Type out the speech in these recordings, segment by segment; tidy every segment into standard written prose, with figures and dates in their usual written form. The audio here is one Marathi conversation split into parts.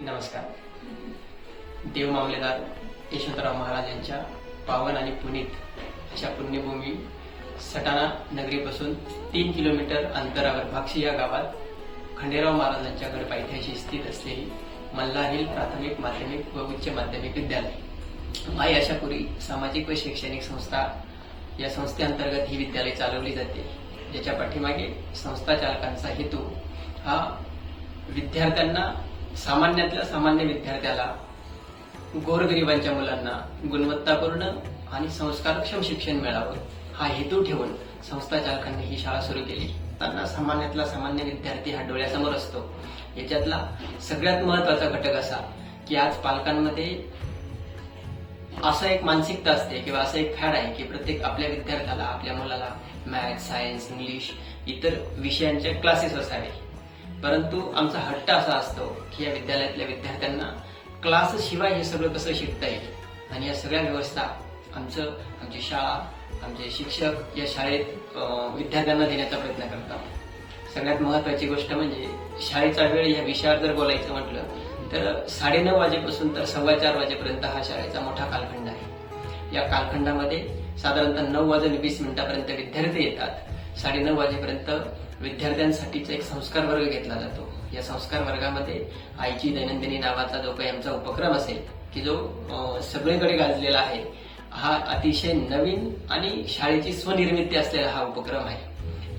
नमस्कार. देव मामलेदार यशवंतराव महाराज यांच्या पावन आणि पुनीत अशा पुण्यभूमी सटाणा नगरीपासून 3 किलोमीटर अंतरावर भाक्षी या गावात खंडेराव महाराजांच्या गडपायथ्याशी स्थित असलेली मल्हार हिल प्राथमिक माध्यमिक व उच्च माध्यमिक विद्यालय माई आशापुरी सामाजिक व शैक्षणिक संस्था या संस्थेअंतर्गत ही विद्यालय चालवली जाते. ज्याच्या पाठीमागे संस्था चालकांचा हेतू हा विद्यार्थ्यांना सामान्यातल्या सामान्य विद्यार्थ्याला गोरगरिबांच्या मुलांना गुणवत्तापूर्ण आणि संस्कारक्षम शिक्षण मिळावं हा हेतू ठेवून संस्था चालकांनी ही शाळा सुरू केली. त्यांना सामान्यातला सामान्य विद्यार्थी हा डोळ्यासमोर असतो. याच्यातला सगळ्यात महत्वाचा घटक असा की आज पालकांमध्ये असं एक मानसिकता असते किंवा असं एक फॅड आहे की प्रत्येक आपल्या विद्यार्थ्याला आपल्या मुलाला मॅथ्स, सायन्स, इंग्लिश इतर विषयांचे क्लासेस असावे. परंतु आमचा हट्ट असा असतो की या विद्यालयातल्या विद्यार्थ्यांना क्लास शिवाय हे सगळं कसं शिकता येईल आणि या सगळ्या व्यवस्था आमची शाळा, आमचे शिक्षक या शाळेत विद्यार्थ्यांना देण्याचा प्रयत्न करतात. सगळ्यात महत्वाची गोष्ट म्हणजे शाळेचा वेळ या विषयावर जर बोलायचं म्हटलं तर 9:30 वाजेपासून तर 4:15 वाजेपर्यंत हा शाळेचा मोठा कालखंड आहे. या कालखंडामध्ये साधारणतः 9:20 विद्यार्थी येतात. 9:30 वाजेपर्यंत विद्यार्थ्यांसाठीचा एक संस्कार वर्ग घेतला जातो. या संस्कार वर्गामध्ये आईची दैनंदिनी नावाचा जो काही आमचा उपक्रम असेल की जो सगळीकडे गाजलेला आहे, हा अतिशय नवीन आणि शाळेची स्वनिर्मिती असलेला हा उपक्रम आहे.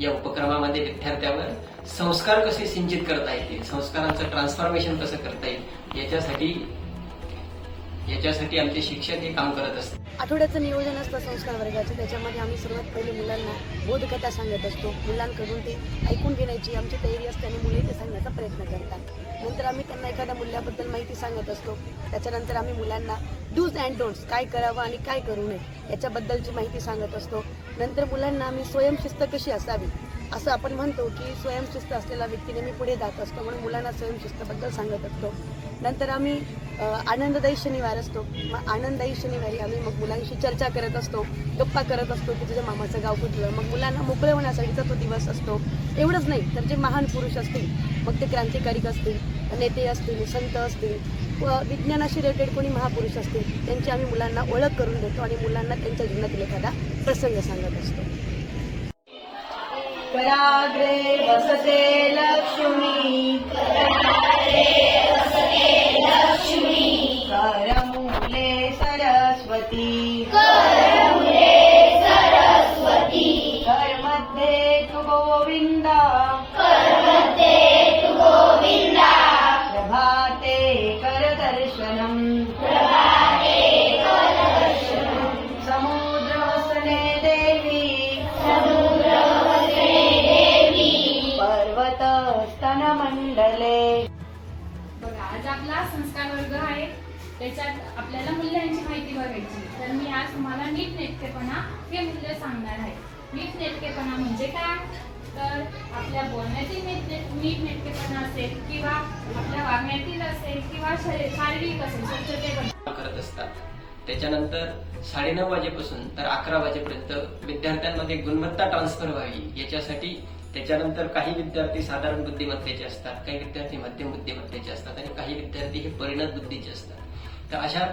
या उपक्रमामध्ये विद्यार्थ्यावर संस्कार कसे सिंचित करता येतील, संस्कारांचं ट्रान्सफॉर्मेशन कसं करता येईल याच्यासाठी आमचे शिक्षक हे काम करत असतात. आठवड्याचं नियोजन असतं संस्कार वर्गाचं. त्याच्यामध्ये आम्ही सर्वात पहिले मुलांना बोधकथा सांगत असतो. मुलांकडून ते ऐकून घेण्याची आमची तयारी असते आणि मुले ते सांगण्याचा प्रयत्न करतात. नंतर आम्ही त्यांना एखाद्या मूल्याबद्दल माहिती सांगत असतो. त्याच्यानंतर आम्ही मुलांना डूज अँड डोंट्स, काय करावं आणि काय करू नये याच्याबद्दलची माहिती सांगत असतो. नंतर मुलांना आम्ही स्वयंशिस्त कशी असावी असं आपण म्हणतो की स्वयंशिस्त असलेला व्यक्ती नेहमी पुढे जात असतो, म्हणून मुलांना स्वयंशिस्तबद्दल सांगत असतो. नंतर आम्ही आनंददायी शनिवार असतो. मग आनंददायी शनिवारी आम्ही मग मुलांशी चर्चा करत असतो, गप्पा करत असतो की तुझ्या मामाचं गाव कुठलं. मग मुलांना मोकळं होण्यासाठीचा तो दिवस असतो. एवढंच नाही तर जे महान पुरुष असतील, मग ते क्रांतिकारी असतील, नेते असतील, संत असतील, विज्ञानाशी रिलेटेड कोणी महापुरुष असतील, त्यांची आम्ही मुलांना ओळख करून देतो आणि मुलांना त्यांच्या जीवनातील एखादा प्रसंग सांगत असतो. कराग्रे वसते लक्ष्मी, करमूले सरस्वती, करमध्ये तु गोविंदा, प्रभाते करदर्शनम्, समुद्रवसने देवी, पर्वतस्तनमंडले. बघा, आज आपला संस्कार वर्ग आहे. त्याच्यात आपल्याला मूल्यांची माहिती बघायची. तर मी आज तुम्हाला नीटनेटकेपणा हे मूल्य सांगणार आहे. नीटनेटकेपणा म्हणजे काय? तर आपल्या बोलण्यातील नीटनेटकेपणा असेल किंवा आपल्या वागण्यातील असेल किंवा शारीरिक असेल स्वच्छतेबद्दल करत असतात. त्याच्यानंतर 9:30 वाजेपासून तर 11 वाजेपर्यंत विद्यार्थ्यांमध्ये गुणवत्ता ट्रान्सफर व्हावी याच्यासाठी त्याच्यानंतर काही विद्यार्थी साधारण बुद्धिमत्तेचे असतात, काही विद्यार्थी मध्यम बुद्धिमत्तेचे असतात आणि काही विद्यार्थी हे परिणत बुद्धीचे असतात. तर अशा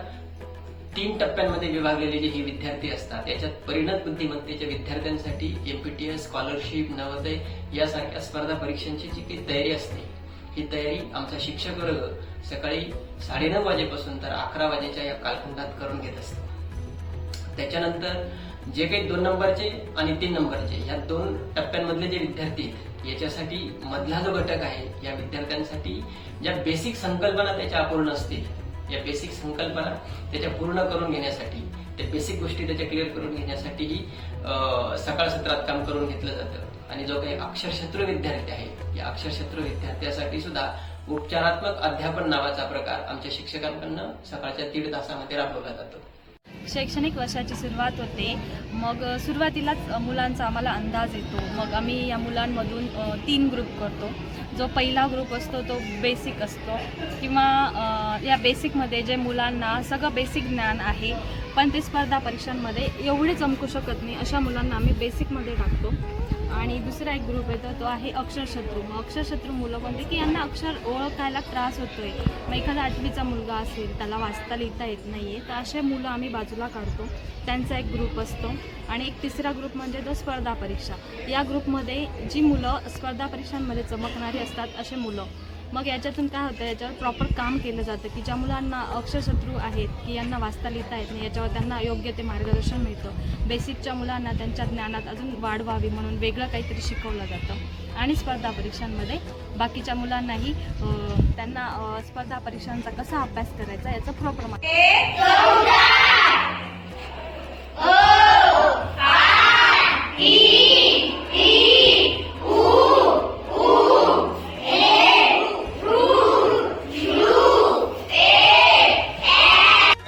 3 टप्प्यांमध्ये विभागलेले जे हे विद्यार्थी असतात, याच्यात परिणत बुद्धिमत्तेच्या विद्यार्थ्यांसाठी एमपीटीएस, स्कॉलरशिप, नवोदय यासारख्या स्पर्धा परीक्षांची जी काही तयारी असते, ही तयारी आमचा शिक्षक वर्ग सकाळी 9:30 वाजेपासून तर 11 वाजेच्या या कालखंडात करून घेत असतो. त्याच्यानंतर जे काही 2 नंबरचे आणि 3 नंबरचे या 2 टप्प्यांमधले जे विद्यार्थी आहेत, याच्यासाठी मधला जो घटक आहे, या विद्यार्थ्यांसाठी ज्या बेसिक संकल्पना त्याच्या अपूर्ण असतील, या बेसिक संकल्पना त्याच्या पूर्ण करून घेण्यासाठी, त्या बेसिक गोष्टी त्याच्या क्लिअर करून घेण्यासाठीही सकाळ सत्रात काम करून घेतलं जातं. आणि जो काही अक्षरशत्रू विद्यार्थी आहे, या अक्षरशत्रू विद्यार्थ्यासाठी सुद्धा उपचारात्मक अध्यापन नावाचा प्रकार आमच्या शिक्षकांकडून सकाळच्या 1.5 तासामध्ये राबवला जातो. शैक्षणिक वर्षाची सुरुवात होते. मग सुरुवातीलाच मुलांचा आम्हाला अंदाज येतो. मग आम्ही या मुलांमधून 3 ग्रुप करतो. जो पहिला ग्रुप असतो तो बेसिक असतो किंवा या बेसिकमध्ये जे मुलांना सगळं बेसिक ज्ञान आहे पण ते स्पर्धा परीक्षांमध्ये एवढे चमकू शकत नाही अशा मुलांना आम्ही बेसिकमध्ये टाकतो. आणि दुसरा एक ग्रुप आहे तो आहे अक्षरशत्रू. मग अक्षरशत्रू मुलं कोणते की यांना अक्षर ओळखायला त्रास होतोय. मग एखादा 8वीचा मुलगा असेल, त्याला वाचता लिहिता येत नाही आहे, तर असे मुलं आम्ही बाजूला काढतो. त्यांचा एक ग्रुप असतो. आणि एक तिसरा ग्रुप म्हणजे तो स्पर्धा परीक्षा. या ग्रुपमध्ये जी मुलं स्पर्धा परीक्षांमध्ये चमकणारी असतात असे मुलं. मग याच्यातून काय होतं, याच्यावर प्रॉपर काम केलं जातं की ज्या मुलांना अक्षरशत्रू आहेत की यांना वाचता लिहिता येत नाही, याच्यावर त्यांना योग्य ते मार्गदर्शन मिळतं. बेसिकच्या मुलांना त्यांच्या ज्ञानात अजून वाढ व्हावी म्हणून वेगळं काहीतरी शिकवलं जातं. आणि स्पर्धा परीक्षांमध्ये बाकीच्या मुलांनाही त्यांना स्पर्धा परीक्षांचा कसा अभ्यास करायचा याचं प्रॉपर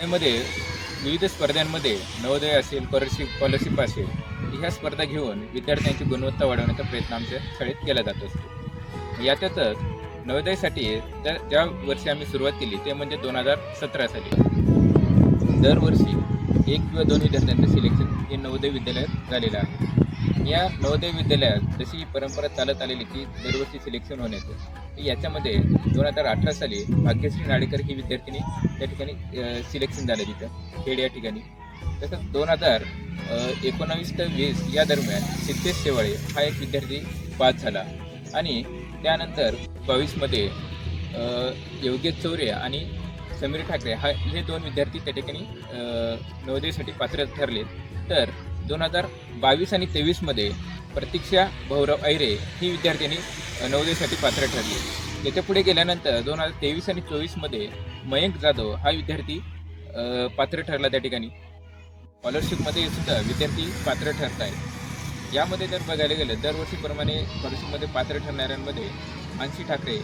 मध्ये विविध स्पर्धांमध्ये नवोदय असेल, स्कॉलरशिप असेल, ह्या स्पर्धा घेऊन विद्यार्थ्यांची गुणवत्ता वाढवण्याचा प्रयत्न आमच्या शाळेत केला जात असतो. याच्यातच नवोदयसाठी ज्या वर्षी आम्ही सुरुवात केली ते म्हणजे 2017 साली. दरवर्षी 1 किंवा 2 विद्यार्थ्यांचं सिलेक्शन हे नवोदय विद्यालयात झालेलं आहे. या नवोदय विद्यालयात जशी ही परंपरा चालत आलेली की दरवर्षी सिलेक्शन होण्याचं, याच्यामध्ये 2018 साली भाग्यश्री नाडेकर ही विद्यार्थिनी त्या ठिकाणी सिलेक्शन झालं तिथं खेड या ठिकाणी. तसंच 2019 ते 20 या दरम्यान सिद्धेश शेवाळे हा एक विद्यार्थी पास झाला. आणि त्यानंतर 22मध्ये योगेश चौरे आणि समीर ठाकरे हे 2 विद्यार्थी त्या ठिकाणी नवोदयसाठी पात्र ठरले. तर 2022 आणि 23मध्ये प्रतीक्षा भाऊराव ऐरे ही विद्यार्थिनी नवोदयसाठी पात्र ठरली. याच्या पुढे गेल्यानंतर 2023 आणि 24मध्ये मयंक जाधव हा विद्यार्थी पात्र ठरला. त्या ठिकाणी स्कॉलरशिपमध्ये सुद्धा विद्यार्थी पात्र ठरत आहेत. यामध्ये जर बघायला गेलं दरवर्षीप्रमाणे स्कॉलरशिपमध्ये पात्र ठरणाऱ्यांमध्ये अंशी ठाकरे,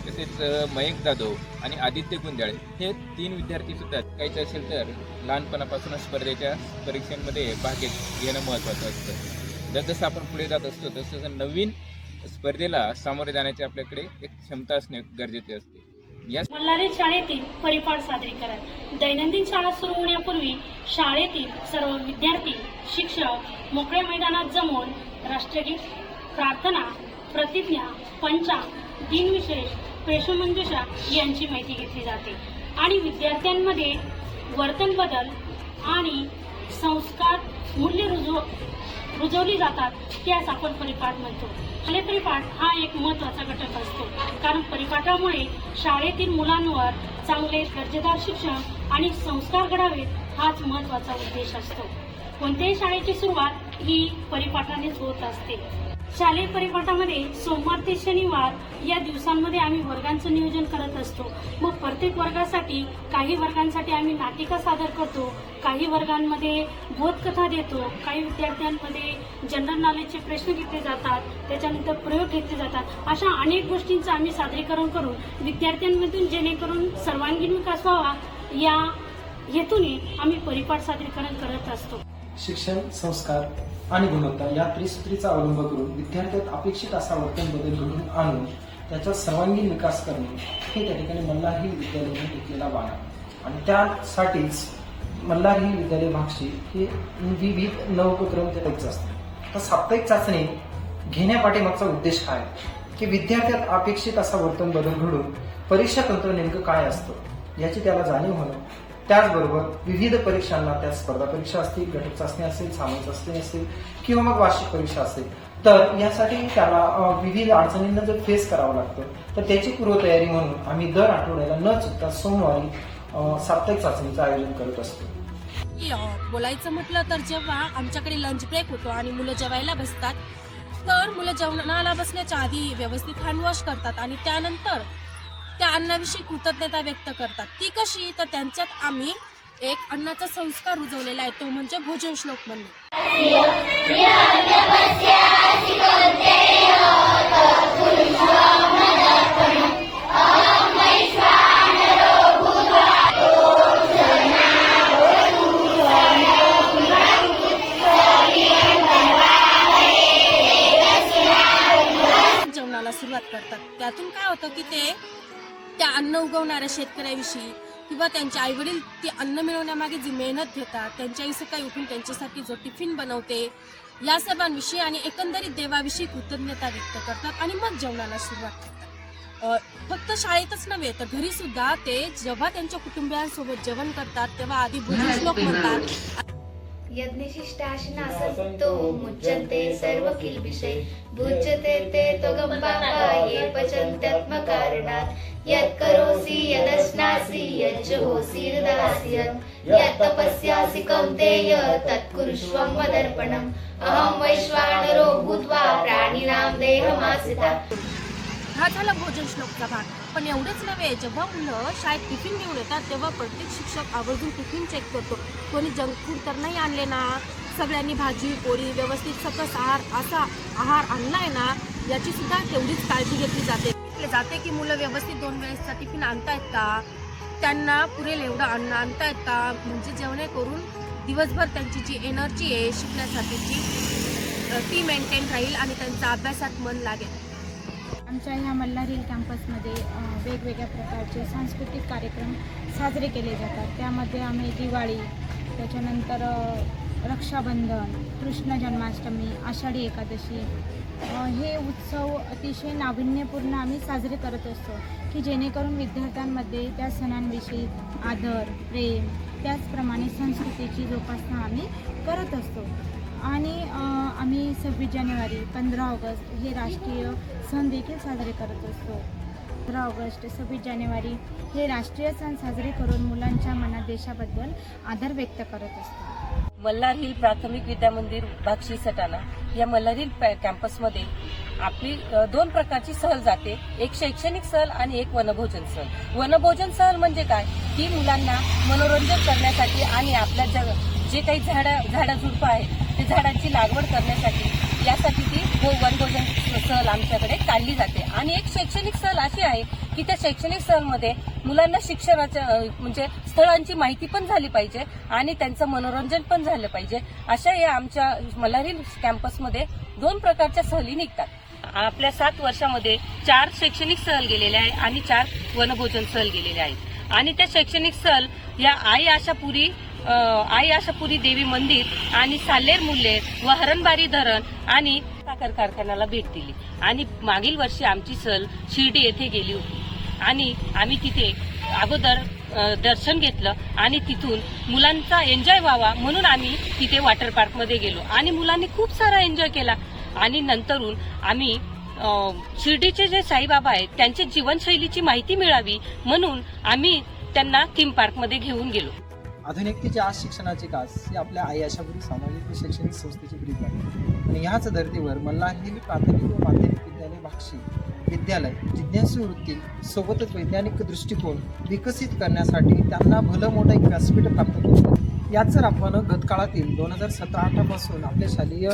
तसेच मयंक जाधव आणि आदित्य गुंजाळे हे 3 विद्यार्थीसुद्धा काहीच असेल तर लहानपणापासूनच स्पर्धेच्या परीक्षांमध्ये भाग घेणं महत्त्वाचं असतं. जसजसं आपण पुढे जात असतो तसं नवीन स्पर्धेला सामोरे जाण्याची आपल्याकडे एक क्षमता असणे गरजेचे असते. मल्हारी शाळेतील परिपाठ सादरीकरण. दैनंदिन शाळा सुरू होण्यापूर्वी शाळेतील सर्व विद्यार्थी, शिक्षक मोकळ्या मैदानात जमून राष्ट्रगीत, प्रार्थना, प्रतिज्ञा, पंचांग, दिनविशेष, पेशमंजुषा यांची माहिती घेतली जाते. आणि विद्यार्थ्यांमध्ये वर्तन बदल आणि संस्कार मूल्य रुजवली जातात, त्यास आपण परिपाठ म्हणतो. शालेय परिपाठ हा एक महत्त्वाचा घटक असतो, कारण परिपाठामुळे शाळेतील मुलांवर चांगले दर्जेदार शिक्षण आणि संस्कार घडावेत हाच महत्त्वाचा उद्देश असतो. कोणत्याही शाळेची सुरुवात ही परिपाठानेच होत असते. शालेय परिपाठामध्ये सोमवार ते शनिवार या दिवसांमध्ये आम्ही वर्गांचं नियोजन करत असतो. मग प्रत्येक वर्गासाठी काही वर्गांसाठी आम्ही नाटिका सादर करतो, काही वर्गांमध्ये बोधकथा देतो, काही विद्यार्थ्यांमध्ये जनरल नॉलेजचे प्रश्न घेतले जातात, त्याच्यानंतर प्रयोग घेतले जातात. अशा अनेक गोष्टींचं आम्ही सादरीकरण करून विद्यार्थ्यांमधून जेणेकरून सर्वांगीण विकास व्हावा या हेतूने आम्ही परिपाठ सादरीकरण करत असतो. शिक्षण, संस्कार आणि गुणवत्ता या त्रिसूत्रीचा अवलंब करून विद्यार्थ्यात अपेक्षित असा वर्तन बदल घडवून आणून त्याचा सर्वांगीण विकास करणे हे त्या ठिकाणी मल्हारी विद्यालयाने टिकलेला बाण आहे. आणि त्यासाठीच मल्हारी विद्यालय भागशी हे विविध नवोपक्रम करायचे असतात. तर साप्ताहिक चाचणी घेण्यापाठीमागचा उद्देश काय की विद्यार्थ्यात अपेक्षित असा वर्तन बदल घडून परीक्षा तंत्र नेमकं काय असतं याची त्याला जाणीव होणं. त्याचबरोबर विविध परीक्षांना, त्या स्पर्धा परीक्षा असतील, घटक चाचणी असेल, सामान्य चाचणी असेल किंवा मग वार्षिक परीक्षा असेल, तर यासाठी त्याला विविध अडचणींना जर फेस करावं लागतं तर त्याची पूर्वतयारी म्हणून आम्ही दर आठवड्याला न चुकता सोमवारी साप्ताहिक चाचणीचं आयोजन करत असतो. बोलायचं म्हटलं तर जेव्हा आमच्याकडे लंच ब्रेक होतो आणि मुलं जेवायला बसतात, तर मुलं जेवणाला बसण्याच्या आधी व्यवस्थित हँडवॉश करतात आणि त्यानंतर त्या अन्नाविषयी कृतज्ञता व्यक्त करतात. ती कशी तर त्यांच्यात आम्ही एक अन्नाचा संस्कार रुजवलेला आहे, तो म्हणजे भोजन श्लोक म्हणणे. जेवणाला सुरुवात करतात. त्यातून काय होतं की ते त्या अन्न उगवणाऱ्या शेतकऱ्याविषयी, किंवा त्यांचे आईवडील ती अन्न मिळवण्यामागे जी मेहनत घेतात, त्यांच्याही सकाळी उठून त्यांच्यासाठी जो टिफिन बनवते, या सर्वांविषयी आणि एकंदरीत देवाविषयी कृतज्ञता व्यक्त करतात आणि मग जेवणाला सुरुवात करतात. फक्त शाळेतच नव्हे तर घरी सुद्धा ते जेव्हा त्यांच्या कुटुंबियांसोबत जेवण करतात तेव्हा आधी भोजन श्लोक म्हणतात. यज्ञशिष्टाशिनासक्तो मुच्यन्ते सर्व किल्बिषे भुज्यते ते त्वगम्बाये पचन्त्यात्मकारणात् यत् करोसि यदश्नासि यज्जहोसि हृदासि यत् तपस्यासि कौन्तेय तत् कुरुष्व मदर्पणम् अहं वैश्वानरो भूत्वा प्राणिनां देहमाश्रिता. हा झाला भोजन श्लोकचा भाग. पण एवढंच नव्हे, जेव्हा मुलं शाळेत टिफिन घेऊन येतात तेव्हा प्रत्येक शिक्षक आवर्जून टिफिन चेक करतो. कोणी जंक फूड तर नाही आणले ना, सगळ्यांनी भाजी पोळी व्यवस्थित सकस असा आहार आणलाय ना, याची सुद्धा तेवढीच काळजी घेतली जाते की मुलं व्यवस्थित 2 वेळेसचा टिफिन आणतायत का, त्यांना पुरेल एवढं अन्न आणतायत का, म्हणजे जेवणेकरून दिवसभर त्यांची जी एनर्जी आहे शिकण्यासाठीची ती मेंटेन राहील आणि त्यांचा अभ्यासात मन लागेल. आमच्या ह्या मल्हार हिल कॅम्पसमध्ये वेगवेगळ्या प्रकारचे सांस्कृतिक कार्यक्रम साजरे केले जातात. त्यामध्ये आम्ही दिवाळी, त्याच्यानंतर रक्षाबंधन, कृष्ण जन्माष्टमी, आषाढी एकादशी हे उत्सव अतिशय नाविन्यपूर्ण आम्ही साजरे करत असतो की जेणेकरून विद्यार्थ्यांमध्ये त्या सणांविषयी आदर, प्रेम, त्याचप्रमाणे संस्कृतीची जोपासना आम्ही करत असतो. आणि आम्ही 26 जानेवारी, 15 ऑगस्ट हे राष्ट्रीय सण देखील साजरे करत असतो. 15 ऑगस्ट, 26 जानेवारी हे राष्ट्रीय सण साजरे करून मुलांच्या मनात देशाबद्दल आदर व्यक्त करत असतो. मल्हार हिल प्राथमिक विद्यामंदिर भाक्षी सटाणा या मल्हार हिल कॅम्पसमध्ये आपली 2 प्रकारची सहल जाते. एक शैक्षणिक सहल आणि एक वनभोजन सहल. वनभोजन सहल म्हणजे काय की मुलांना मनोरंजन करण्यासाठी आणि आपल्या जे काही झाडझुडपं आहेत ते झाडांची लागवड करण्यासाठी यासाठी ती वनभोजन सहल आमच्याकडे काढली जाते. आणि एक शैक्षणिक सहल अशी आहे की त्या शैक्षणिक सहलमध्ये मुलांना शिक्षणाच्या म्हणजे स्थळांची माहिती पण झाली पाहिजे आणि त्यांचं मनोरंजन पण झालं पाहिजे. अशा या आमच्या मल्हार हिल कॅम्पसमध्ये 2 प्रकारच्या सहली निघतात. आपल्या 7 वर्षामध्ये 4 शैक्षणिक सहल गेलेल्या आहे आणि 4 वनभोजन सहल गेलेल्या आहेत. आणि त्या शैक्षणिक सहल या आई आशापुरी देवी मंदिर आणि साल्हेर मुल्हेर व हरणबारी धरण आणि साखर कारखान्याला भेट दिली. आणि मागील वर्षी आमची सहल शिर्डी येथे गेली होती आणि आम्ही तिथे अगोदर दर्शन घेतलं आणि तिथून मुलांचा एन्जॉय व्हावा म्हणून आम्ही तिथे वॉटर पार्कमध्ये गेलो आणि मुलांनी खूप सारा एन्जॉय केला. आणि नंतरून आम्ही शिर्डीचे जे साईबाबा आहेत त्यांची जीवनशैलीची माहिती मिळावी म्हणून आम्ही त्यांना थीम पार्कमध्ये घेऊन गेलो. आधुनिकतेची आज शिक्षणाची कास ही आपल्या आई आशापुरी सामाजिक व शैक्षणिक संस्थेची ब्रीद आहे. आणि ह्याच धर्तीवर मल्हार हिल प्राथमिक व माध्यमिक विद्यालय भाक्षी विद्यालय जिज्ञासू वृत्ती सोबतच वैज्ञानिक दृष्टिकोन विकसित करण्यासाठी त्यांना भलं मोठं एक व्यासपीठ प्राप्त करतो. यात जर आपण गतकाळातील 2017-18 पासून आपल्या शालेय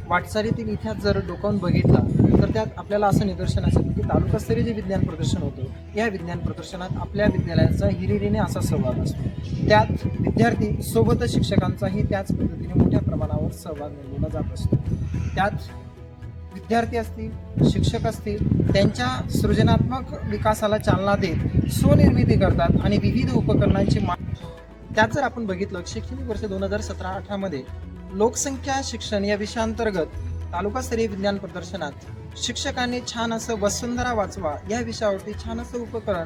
वाटचालीतील इतिहास जर डोकावून बघितला तर त्यात आपल्याला असं निदर्शनास येतं की तालुकास्तरीय जे विज्ञान प्रदर्शन होतं या विज्ञान प्रदर्शनात आपल्या विद्यालयाचा हिरिरीने असा सहभाग असतो. त्यात विद्यार्थी सोबतच शिक्षकांचाही त्याच पद्धतीने मोठ्या प्रमाणावर सहभाग नोंदवला जात असतो. त्यात विद्यार्थी असतील, शिक्षक असतील, त्यांच्या सृजनात्मक विकासाला चालना देत स्वनिर्मिती करतात आणि विविध उपकरणांची त्यात जर आपण बघितलं शैक्षणिक वर्ष 2017-18 मध्ये लोकसंख्या शिक्षण या विषयाअंतर्गत तालुकास्तरीय विज्ञान प्रदर्शनात शिक्षकांनी छान असं वसुंधरा वाचवा या विषयावरती छान असं उपकरण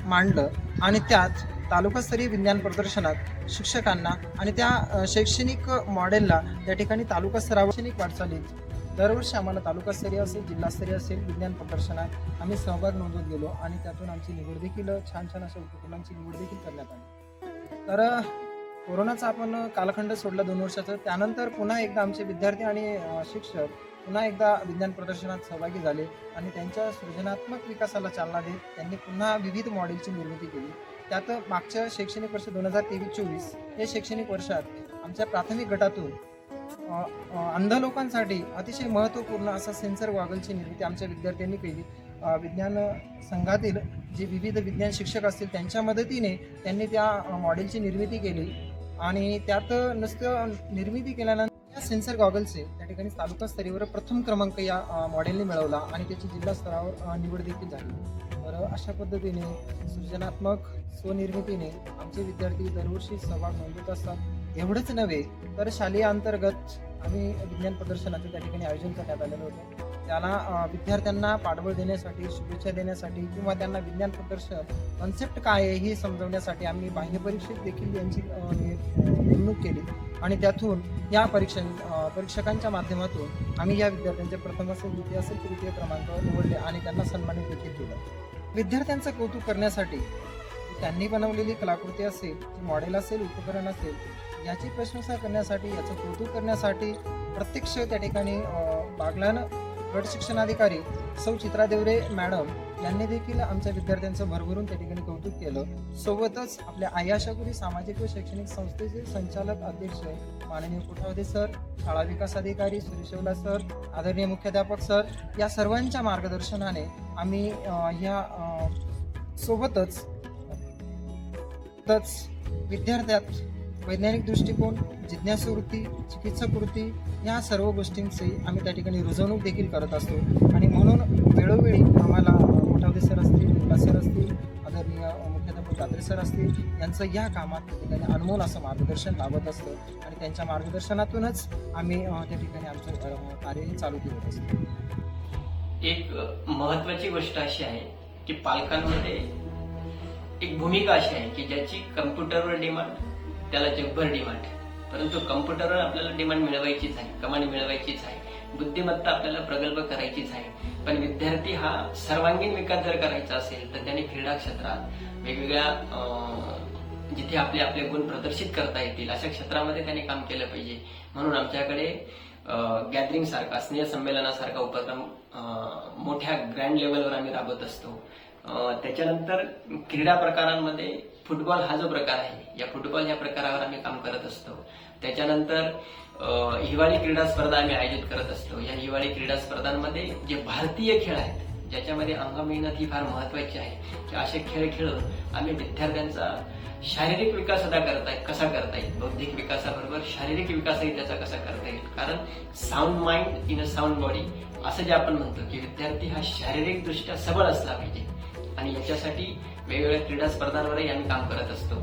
मांडलं आणि त्यात तालुकास्तरीय विज्ञान प्रदर्शनात शिक्षकांना आणि त्या शैक्षणिक मॉडेलला त्या ठिकाणी तालुका स्तरावर शैक्षणिक वाटचालीत दरवर्षी आम्हाला तालुकास्तरीय असेल, जिल्हास्तरीय असेल विज्ञान प्रदर्शनात आम्ही सहभाग नोंदवत गेलो आणि त्यातून आमची निवड देखील छान अशा उपकरणांची निवड देखील करण्यात आली. तर कोरोनाचा आपण कालखंड सोडला 2 वर्षाचं. त्यानंतर पुन्हा एकदा आमचे विद्यार्थी आणि शिक्षक पुन्हा एकदा विज्ञान प्रदर्शनात सहभागी झाले आणि त्यांच्या सृजनात्मक विकासाला चालना देत त्यांनी पुन्हा विविध मॉडेलची निर्मिती केली. त्यात मागच्या शैक्षणिक वर्ष 2023-24 हे शैक्षणिक वर्षात आमच्या प्राथमिक गटातून अंध लोकांसाठी अतिशय महत्त्वपूर्ण असा सेन्सर गॉगलची निर्मिती आमच्या विद्यार्थ्यांनी केली. विज्ञान संघातील जे विविध विज्ञान शिक्षक असतील त्यांच्या मदतीने त्यांनी त्या मॉडेलची निर्मिती केली आणि त्यात नुसतं निर्मिती केल्यानंतर सेन्सर गॉगल्सचे त्या ठिकाणी तालुका स्तरीवर प्रथम क्रमांक या मॉडेलने मिळवला आणि त्याची जिल्हा स्तरावर निवड देखील झाली. तर अशा पद्धतीने सृजनात्मक स्वनिर्मितीने आमचे विद्यार्थी दरवर्षी सहभाग नोंदवत असतात. एवढंच नव्हे तर शालेय अंतर्गत आम्ही विज्ञान प्रदर्शनाचं त्या ठिकाणी आयोजन करण्यात आलेलं होतं. त्याला विद्यार्थ्यांना पाठबळ देण्यासाठी, शुभेच्छा देण्यासाठी किंवा त्यांना विज्ञान प्रदर्शन कन्सेप्ट काय आहे हे समजवण्यासाठी आम्ही बाह्य परीक्षेत देखील यांची नेमणूक केली आणि त्यातून या परीक्षकांच्या माध्यमातून आम्ही या विद्यार्थ्यांचे प्रथम असेल, द्वितीय असेल, तृतीय क्रमांक निवडले आणि त्यांना सन्मानित देखील केलं. विद्यार्थ्यांचं कौतुक करण्यासाठी त्यांनी बनवलेली कलाकृती असेल, मॉडेल असेल, उपकरण असेल, याची प्रशंसा करण्यासाठी, याचं कौतुक करण्यासाठी प्रत्यक्ष त्या ठिकाणी बागलाण गट शिक्षणाधिकारी सौ चित्रा देवरे मॅडम यांनी देखील आमच्या विद्यार्थ्यांचं भरभरून त्या ठिकाणी कौतुक केलं. सोबतच आपल्या आयाशापुरी सामाजिक व शैक्षणिक संस्थेचे संचालक अध्यक्ष माननीय कोठावदे सर, शाळा विकास अधिकारी सुरेशवला सर, आदरणीय मुख्याध्यापक सर या सर्वांच्या मार्गदर्शनाने आम्ही ह्या सोबतच विद्यार्थ्यात वैज्ञानिक दृष्टिकोन, जिज्ञासू वृत्ती, चिकित्सक वृत्ती या सर्व गोष्टींची आम्ही त्या ठिकाणी रुजवणूक देखील करत असतो आणि म्हणून वेळोवेळी आम्हाला कोठावदे सर असतील, मुला सर असतील, आदरणीय मुख्याध्यापक दात्रे सर असतील यांचं या कामात त्या ठिकाणी अनमोल असं मार्गदर्शन लाभत असतं आणि त्यांच्या मार्गदर्शनातूनच आम्ही त्या ठिकाणी आमचं कार्य चालू ठेवत असतो. एक महत्त्वाची गोष्ट अशी आहे की पालकांमध्ये एक भूमिका अशी आहे की ज्याची कम्प्युटरवर डिमांड त्याला जगभर डिमांड, परंतु कम्प्युटरवर आपल्याला डिमांड मिळवायचीच आहे, कमांड मिळवायचीच आहे, बुद्धिमत्ता आपल्याला प्रगल्भ करायचीच आहे. पण विद्यार्थी हा सर्वांगीण विकास जर करायचा असेल तर त्याने क्रीडा क्षेत्रात वेगवेगळ्या जिथे आपले आपले गुण प्रदर्शित करता येतील अशा क्षेत्रामध्ये त्याने काम केलं पाहिजे. म्हणून आमच्याकडे गॅदरिंग सारखा, स्नेहसंमेलनासारखा उपक्रम मोठ्या ग्रँड लेवलवर आम्ही राबवत असतो. त्याच्यानंतर क्रीडा प्रकारांमध्ये फुटबॉल हा जो प्रकार आहे, या फुटबॉल या प्रकारावर आम्ही काम करत असतो. त्याच्यानंतर हिवाळी क्रीडा स्पर्धा आम्ही आयोजित करत असतो. या हिवाळी क्रीडा स्पर्धांमध्ये जे भारतीय खेळ आहेत ज्याच्यामध्ये अंगमेहनत ही फार महत्वाची आहे की असे खेळ खेळून आम्ही विद्यार्थ्यांचा शारीरिक विकास कसा करता येईल, बौद्धिक विकासाबरोबर शारीरिक विकासही त्याचा कसा करता येईल. कारण sound mind in a sound body असं जे आपण म्हणतो की विद्यार्थी हा शारीरिक दृष्ट्या सबळ असला पाहिजे आणि याच्यासाठी वेगवेगळ्या क्रीडा स्पर्धांवरही आम्ही काम करत असतो.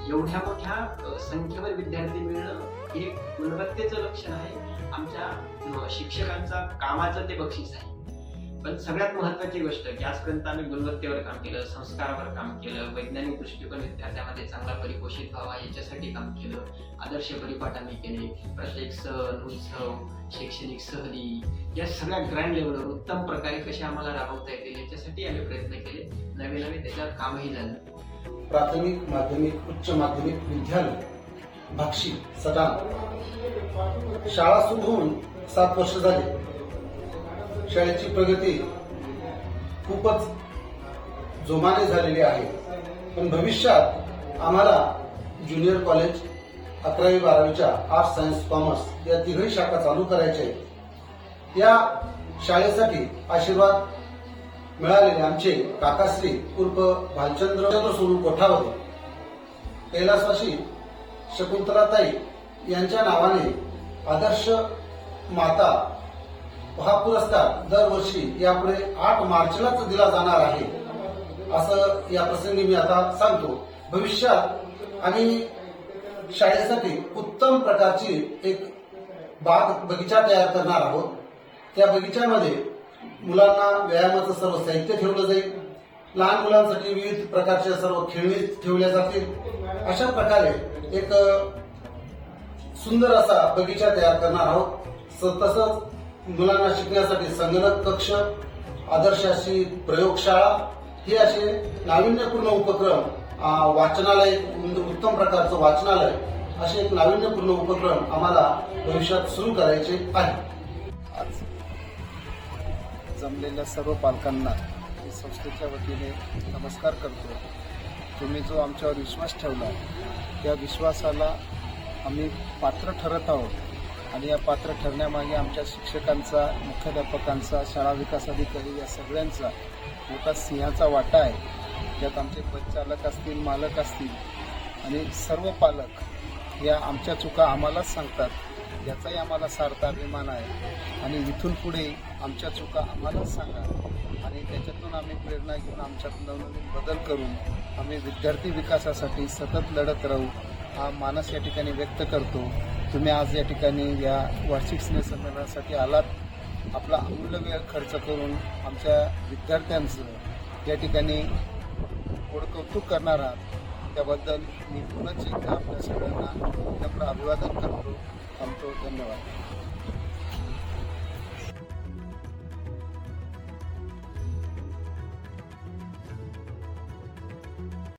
एवढ्या मोठ्या संख्येवर विद्यार्थी मिळणं हे गुणवत्तेचं लक्षण आहे. आमच्या शिक्षकांचा कामाचं ते बक्षीस आहे. पण सगळ्यात महत्वाची गोष्ट की आजपर्यंत आम्ही गुणवत्तेवर काम केलं, संस्कारावर काम केलं, वैज्ञानिक दृष्टिकोन विद्यार्थ्यामध्ये चांगला परिपोषित व्हावा याच्यासाठी काम केलं, आदर्श परिपाठ आम्ही केले, प्रत्येक सण उत्सव, शैक्षणिक सहली या सगळ्या ग्रँड लेवलवर उत्तम प्रकारे कसे आम्हाला राबवता येतील याच्यासाठी आम्ही प्रयत्न केले. नवे नवे त्याच्यावर कामही झालं. प्राथमिक, माध्यमिक, उच्च माध्यमिक विद्यालय भाक्षी सटाणा शाळा सुरू होऊन 7 वर्ष झाली. शाळेची प्रगती खूपच जोमाने झालेली आहे. पण भविष्यात आम्हाला ज्युनियर कॉलेज 11वी-12वीच्या आर्ट्स, सायन्स, कॉमर्स या तिघही शाखा चालू करायच्या आहेत. या शाळेसाठी आशीर्वाद मिळालेले आमचे काकाश्री उर्फ भालचंद्र सोनू कोठावते, कैलासवासी शकुंतलाताई यांच्या नावाने आदर्श माता हा पुरस्कार दरवर्षी यापुढे 8 मार्चलाच दिला जाणार आहे असं या प्रसंगी मी आता सांगतो. भविष्यात आम्ही शाळेसाठी उत्तम प्रकारची एक बगीचा तयार करणार आहोत. त्या बगीच्यामध्ये मुलांना व्यायामाचं सर्व साहित्य ठेवलं जाईल. लहान मुलांसाठी विविध प्रकारच्या सर्व खेळणी ठेवल्या जातील. अशा प्रकारे एक सुंदर असा बगीचा तयार करणार आहोत. तसंच मुलांना शिकण्यासाठी संगणक कक्ष, आदर्श अशी प्रयोगशाळा हे असे नाविन्यपूर्ण उपक्रम, वाचनालय, उत्तम प्रकारचं वाचनालय असे एक नाविन्यपूर्ण उपक्रम आम्हाला भविष्यात सुरू करायचे आहे. आज जमलेल्या सर्व पालकांना मी संस्थेच्या वतीने नमस्कार करतो. तुम्ही जो आमच्यावर विश्वास ठेवला त्या विश्वासाला आम्ही पात्र ठरत आहोत आणि या पात्र ठरण्यामागे आमच्या शिक्षकांचा, मुख्याध्यापकांचा, शाळा विकास अधिकारी या सगळ्यांचा मोठा सिंहाचा वाटा आहे. त्यात आमचे परिचालक असतील, मालक असतील आणि सर्व पालक या आमच्या चुका आम्हालाच सांगतात. याचाही आम्हाला सार्थ अभिमान आहे आणि इथून पुढे आमच्या चुका आम्हालाच सांगा आणि त्याच्यातून आम्ही प्रेरणा घेऊन आमच्यात नवनवीन बदल करून आम्ही विद्यार्थी विकासासाठी सतत लढत राहू हा मानस या ठिकाणी व्यक्त करतो. तुम्ही आज या ठिकाणी या वार्षिक स्नेहसंमेलनासाठी आलात. आपला अमूल्य वेळ खर्च करून आमच्या विद्यार्थ्यांचं या ठिकाणी कौतुक करणार आहात त्याबद्दल मी पुन्हा एकदा आपल्या सगळ्यांना नम्र अभिवादन करतो. थांबतो. धन्यवाद.